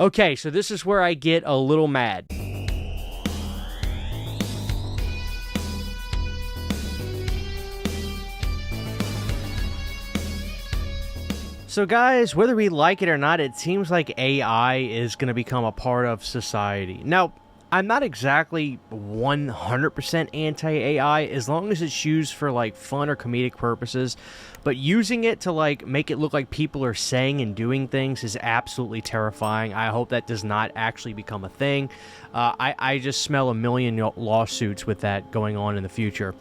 Okay, so this is where I get a little mad. So guys, whether we like it or not, it seems like AI is going to become a part of society. Now, I'm not exactly 100% anti-AI as long as it's used for like fun or comedic purposes, but using it to like make it look like people are saying and doing things is absolutely terrifying. I hope that does not actually become a thing. I just smell a million lawsuits with that going on in the future.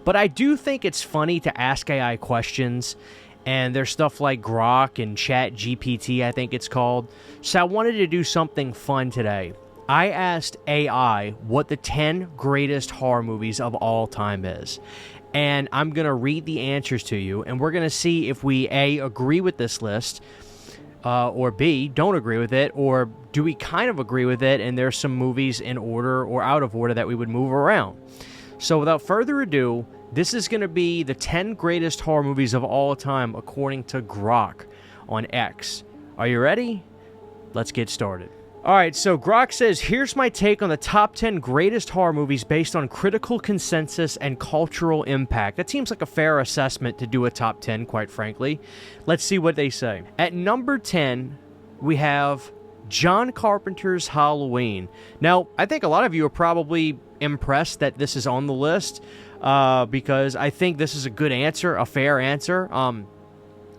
But I do think it's funny to ask AI questions. And there's stuff like Grok and Chat GPT, I think it's called. So I wanted to do something fun today. I asked AI what the 10 greatest horror movies of all time is. And I'm going to read the answers to you. And we're going to see if we, A, agree with this list, or B, don't agree with it, or do we kind of agree with it, and there's some movies in order or out of order that we would move around. So without further ado, this is going to be the 10 greatest horror movies of all time according to Grok on X. Are you ready? Let's get started. Alright, so Grok says, here's my take on the top 10 greatest horror movies based on critical consensus and cultural impact. That seems like a fair assessment to do a top 10, quite frankly. Let's see what they say. At number 10, we have John Carpenter's Halloween. Now, I think a lot of you are probably impressed that this is on the list, because I think this is a good answer, a fair answer.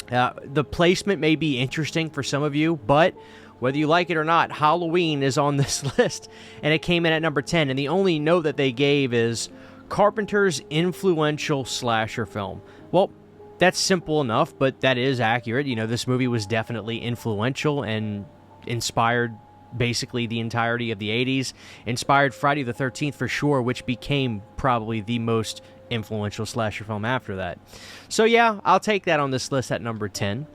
The placement may be interesting for some of you, but whether you like it or not, Halloween is on this list, and it came in at number 10, and the only note that they gave is Carpenter's influential slasher film. Well, that's simple enough, but that is accurate. You know, this movie was definitely influential and inspired basically the entirety of the 80s. Inspired Friday the 13th for sure, which became probably the most influential slasher film after that. So yeah, I'll take that on this list at number 10,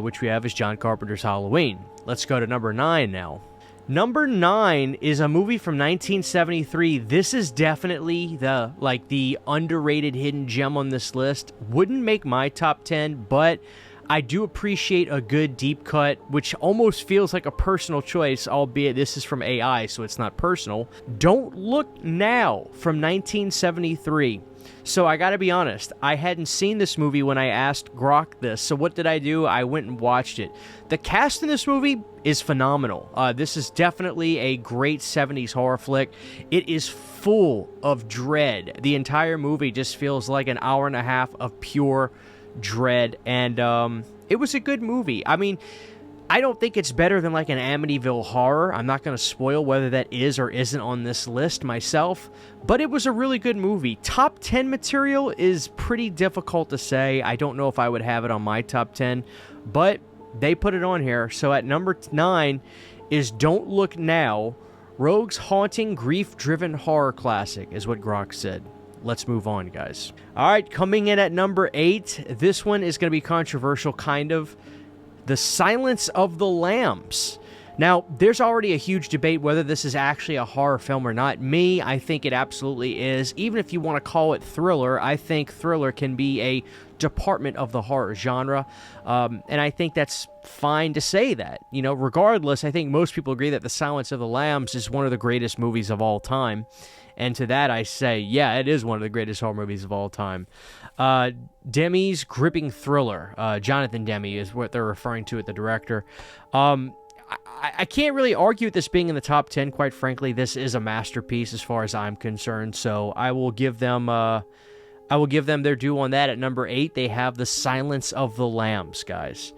which we have is John Carpenter's Halloween. Let's go to number 9 now. Number 9 is a movie from 1973. This is definitely the underrated hidden gem on this list. Wouldn't make my top 10, but I do appreciate a good deep cut, which almost feels like a personal choice, albeit this is from AI, so it's not personal. Don't Look Now from 1973. So I gotta be honest, I hadn't seen this movie when I asked Grok this, so what did I do? I went and watched it. The cast in this movie is phenomenal. This is definitely a great 70s horror flick. It is full of dread. The entire movie just feels like an hour and a half of pure dread, and it was a good movie. I mean, I don't think it's better than like an Amityville Horror. I'm not going to spoil whether that is or isn't on this list myself, but it was a really good movie. Top 10 material is pretty difficult to say. I don't know if I would have it on my top 10, but they put it on here. So at number 9 is Don't Look Now, Rogue's haunting, grief-driven horror classic, is what Grok said. Let's move on, guys. All right, coming in at number 8, this one is going to be controversial, kind of. The Silence of the Lambs. Now, there's already a huge debate whether this is actually a horror film or not. Me, I think it absolutely is. Even if you want to call it thriller, I think thriller can be a department of the horror genre. And I think that's fine to say that. You know, regardless, I think most people agree that The Silence of the Lambs is one of the greatest movies of all time. And to that I say, yeah, it is one of the greatest horror movies of all time. Demme's gripping thriller. Jonathan Demme is what they're referring to at the director. I can't really argue with this being in the top 10, quite frankly. This is a masterpiece as far as I'm concerned, so I will give them their due on that. At number 8, they have The Silence of the Lambs, guys.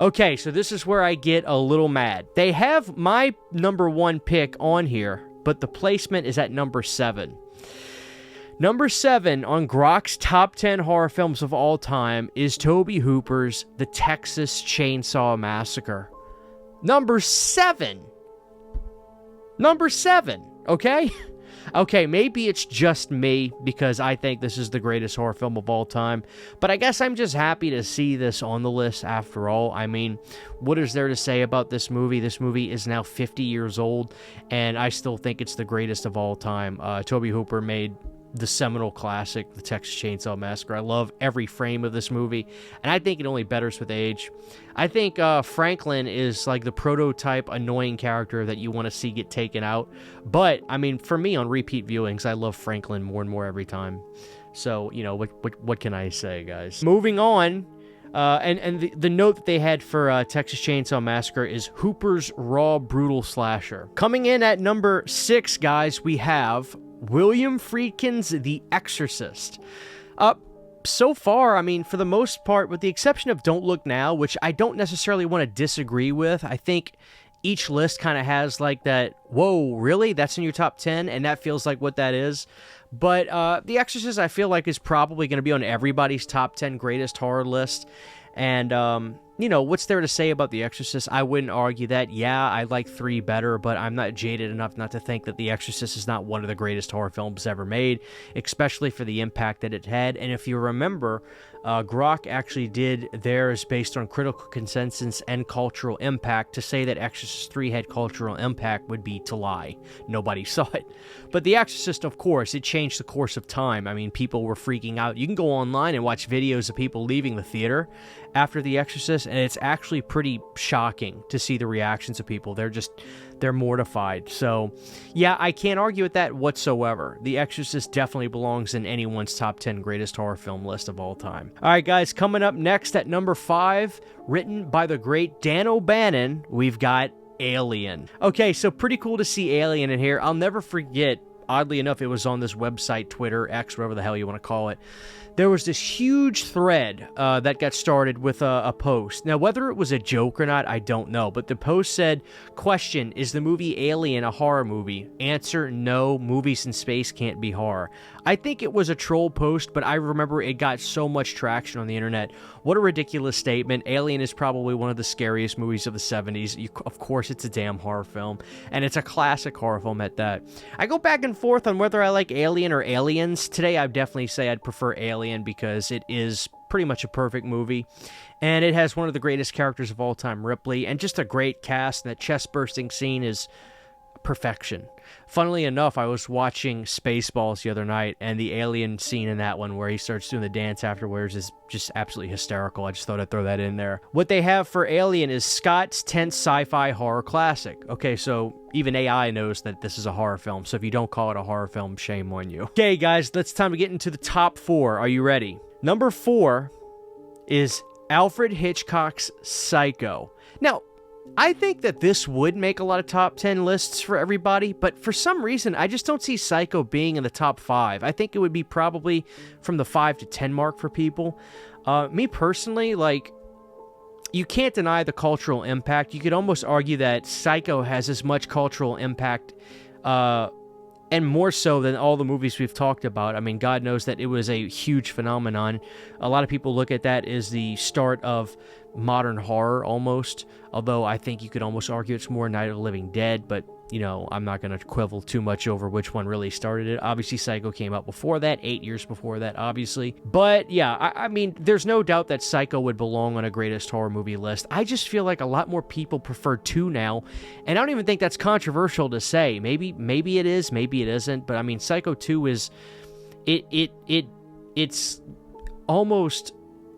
Okay, so this is where I get a little mad. They have my number 1 pick on here, but the placement is at number 7. Number 7 on Grok's top 10 horror films of all time is Tobe Hooper's The Texas Chainsaw Massacre. Number 7. Number 7, okay? Okay, maybe it's just me because I think this is the greatest horror film of all time, but I guess I'm just happy to see this on the list after all. I mean, what is there to say about this movie? This movie is now 50 years old, and I still think it's the greatest of all time. Tobe Hooper made the seminal classic, the Texas Chainsaw Massacre. I love every frame of this movie, and I think it only betters with age. I think Franklin is like the prototype annoying character that you want to see get taken out. But, I mean, for me, on repeat viewings, I love Franklin more and more every time. So, you know, what can I say, guys? Moving on, and the note that they had for Texas Chainsaw Massacre is Hooper's Raw Brutal Slasher. Coming in at number 6, guys, we have William Friedkin's The Exorcist. So far, I mean, for the most part, with the exception of Don't Look Now, which I don't necessarily want to disagree with, I think each list kind of has like that, whoa, really? That's in your top 10? And that feels like what that is. But The Exorcist, I feel like, is probably going to be on everybody's top 10 greatest horror list. And, you know, what's there to say about The Exorcist? I wouldn't argue that. Yeah, I like 3 better, but I'm not jaded enough not to think that The Exorcist is not one of the greatest horror films ever made, especially for the impact that it had. And if you remember, Grok actually did theirs based on critical consensus and cultural impact. To say that Exorcist 3 had cultural impact would be to lie. Nobody saw it. But The Exorcist, of course, it changed the course of time. I mean, people were freaking out. You can go online and watch videos of people leaving the theater after The Exorcist, and it's actually pretty shocking to see the reactions of people. They're mortified. So, yeah, I can't argue with that whatsoever. The Exorcist definitely belongs in anyone's top 10 greatest horror film list of all time. All right, guys, coming up next at number 5, written by the great Dan O'Bannon, we've got Alien. Okay, so pretty cool to see Alien in here. I'll never forget, oddly enough, it was on this website, Twitter, X, whatever the hell you want to call it. There was this huge thread that got started with a post. Now, whether it was a joke or not, I don't know. But the post said, question, is the movie Alien a horror movie? Answer, no, movies in space can't be horror. I think it was a troll post, but I remember it got so much traction on the internet. What a ridiculous statement. Alien is probably one of the scariest movies of the 70s. Of course, it's a damn horror film, and it's a classic horror film at that. I go back and forth on whether I like Alien or Aliens. Today, I'd definitely say I'd prefer Alien because it is pretty much a perfect movie, and it has one of the greatest characters of all time, Ripley, and just a great cast, and that chest-bursting scene is perfection. Funnily enough, I was watching Spaceballs the other night, and the alien scene in that one where he starts doing the dance afterwards is just absolutely hysterical. I just thought I'd throw that in there. What they have for Alien is Scott's tense sci-fi horror classic. Okay, so even AI knows that this is a horror film, so if you don't call it a horror film, shame on you. Okay, guys, it's time to get into the top 4. Are you ready? Number 4 is Alfred Hitchcock's Psycho. Now, I think that this would make a lot of top 10 lists for everybody, but for some reason, I just don't see Psycho being in the top 5. I think it would be probably from the 5 to 10 mark for people. Me personally, like, you can't deny the cultural impact. You could almost argue that Psycho has as much cultural impact, and more so than all the movies we've talked about. I mean, God knows that it was a huge phenomenon. A lot of people look at that as the start of modern horror, almost. Although I think you could almost argue it's more Night of the Living Dead, but, you know, I'm not going to quibble too much over which one really started it. Obviously, Psycho came out before that, 8 years before that, obviously. But, yeah, I mean, there's no doubt that Psycho would belong on a greatest horror movie list. I just feel like a lot more people prefer 2 now, and I don't even think that's controversial to say. Maybe it is, maybe it isn't, but, I mean, Psycho 2 is... It's almost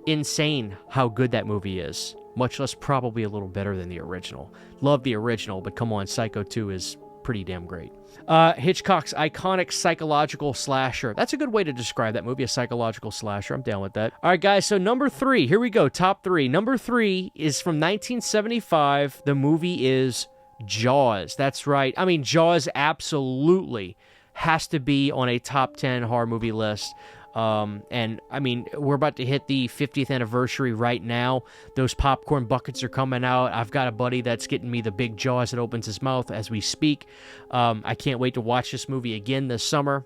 insane how good that movie is. Much less probably a little better than the original. Love the original, but come on, Psycho 2 is pretty damn great. Hitchcock's iconic psychological slasher. That's a good way to describe that movie, a psychological slasher. I'm down with that. All right, guys, so number 3. Here we go, top 3. Number 3 is from 1975. The movie is Jaws. That's right. I mean, Jaws absolutely has to be on a top 10 horror movie list. And I mean, we're about to hit the 50th anniversary right now. Those popcorn buckets are coming out. I've got a buddy that's getting me the big Jaws that opens his mouth as we speak. I can't wait to watch this movie again this summer.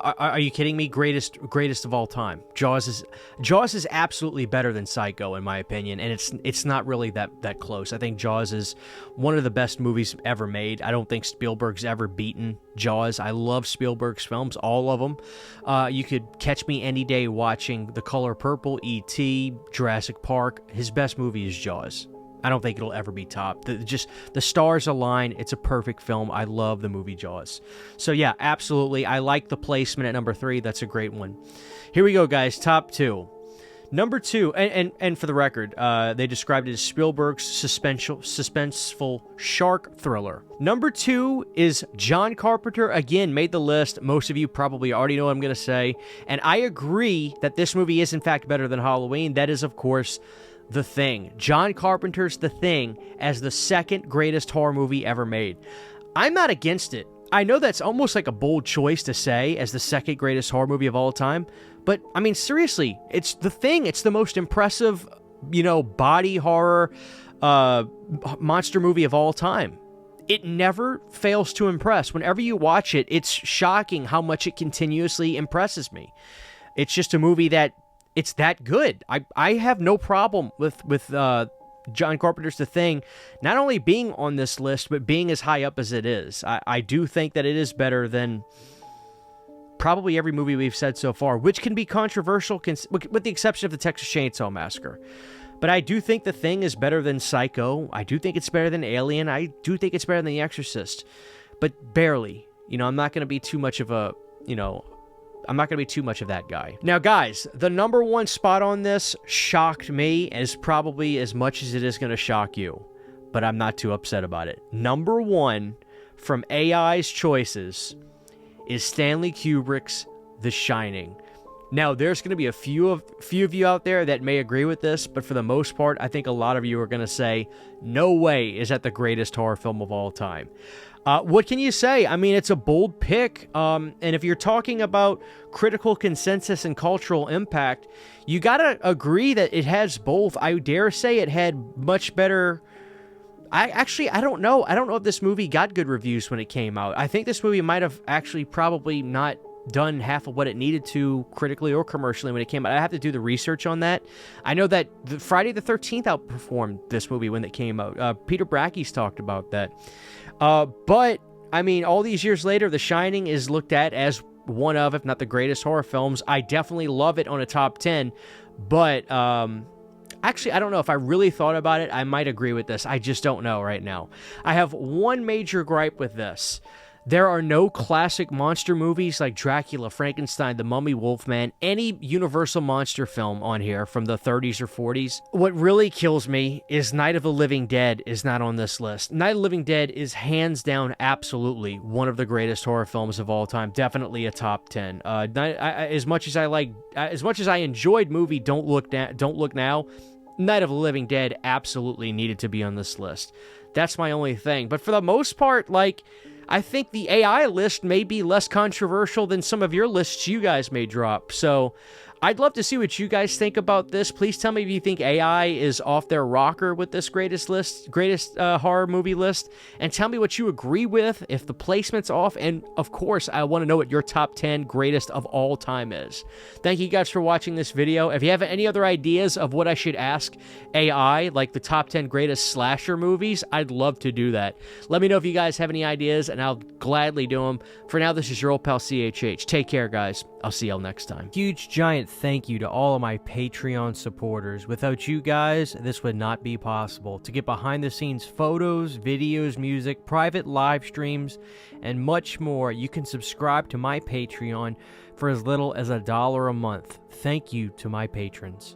Are you kidding me? Greatest of all time. Jaws is absolutely better than Psycho in my opinion, and it's not really that close. I think Jaws is one of the best movies ever made. I don't think Spielberg's ever beaten Jaws. I love Spielberg's films, all of them. You could catch me any day watching The Color Purple, E.T., Jurassic Park. His best movie is Jaws. I don't think it'll ever be topped. Just the stars align. It's a perfect film. I love the movie Jaws. So yeah, absolutely. I like the placement at number 3. That's a great one. Here we go, guys. Top 2. Number 2, and for the record, they described it as Spielberg's suspenseful shark thriller. Number 2 is John Carpenter. Again, made the list. Most of you probably already know what I'm going to say. And I agree that this movie is, in fact, better than Halloween. That is, of course, The Thing. John Carpenter's The Thing as the second greatest horror movie ever made. I'm not against it. I know that's almost like a bold choice to say as the second greatest horror movie of all time, but I mean, seriously, it's The Thing. It's the most impressive, body horror monster movie of all time. It never fails to impress. Whenever you watch it, it's shocking how much it continuously impresses me. It's just a movie that it's that good. I have no problem with John Carpenter's The Thing not only being on this list, but being as high up as it is. I do think that it is better than probably every movie we've said so far, which can be controversial, with the exception of the Texas Chainsaw Massacre. But I do think The Thing is better than Psycho. I do think it's better than Alien. I do think it's better than The Exorcist. But barely. I'm not going to be too much of a, I'm not going to be too much of that guy. Now, guys, the number 1 spot on this shocked me as probably as much as it is going to shock you. But I'm not too upset about it. Number 1 from AI's choices is Stanley Kubrick's The Shining. Now, there's going to be a few of you out there that may agree with this, but for the most part, I think a lot of you are going to say, no way is that the greatest horror film of all time. What can you say? I mean, it's a bold pick, and if you're talking about critical consensus and cultural impact, you gotta agree that it has both. I dare say it had much better... I don't know. I don't know if this movie got good reviews when it came out. I think this movie might have actually probably not done half of what it needed to critically or commercially when it came out. I have to do the research on that. I know that Friday the 13th outperformed this movie when it came out. Peter Bracky's talked about that. But, I mean, all these years later, The Shining is looked at as one of, if not the greatest horror films. I definitely love it on a top 10, but actually, I don't know. If I really thought about it, I might agree with this. I just don't know right now. I have one major gripe with this. There are no classic monster movies like Dracula, Frankenstein, The Mummy, Wolfman, any Universal monster film on here from the 30s or 40s. What really kills me is Night of the Living Dead is not on this list. Night of the Living Dead is hands down absolutely one of the greatest horror films of all time. Definitely a top 10. As much as I enjoyed movie Don't Look Now, Night of the Living Dead absolutely needed to be on this list. That's my only thing. But for the most part, I think the AI list may be less controversial than some of your lists you guys may drop. So I'd love to see what you guys think about this. Please tell me if you think AI is off their rocker with this greatest horror movie list. And tell me what you agree with, if the placement's off. And of course, I want to know what your top 10 greatest of all time is. Thank you guys for watching this video. If you have any other ideas of what I should ask AI, like the top 10 greatest slasher movies, I'd love to do that. Let me know if you guys have any ideas, and I'll gladly do them. For now, this is your old pal CHH. Take care, guys. I'll see y'all next time. Huge, giant thank you to all of my Patreon supporters. Without you guys, this would not be possible. To get behind the scenes photos, videos, music, private live streams, and much more, you can subscribe to my Patreon for as little as $1 a month. Thank you to my patrons.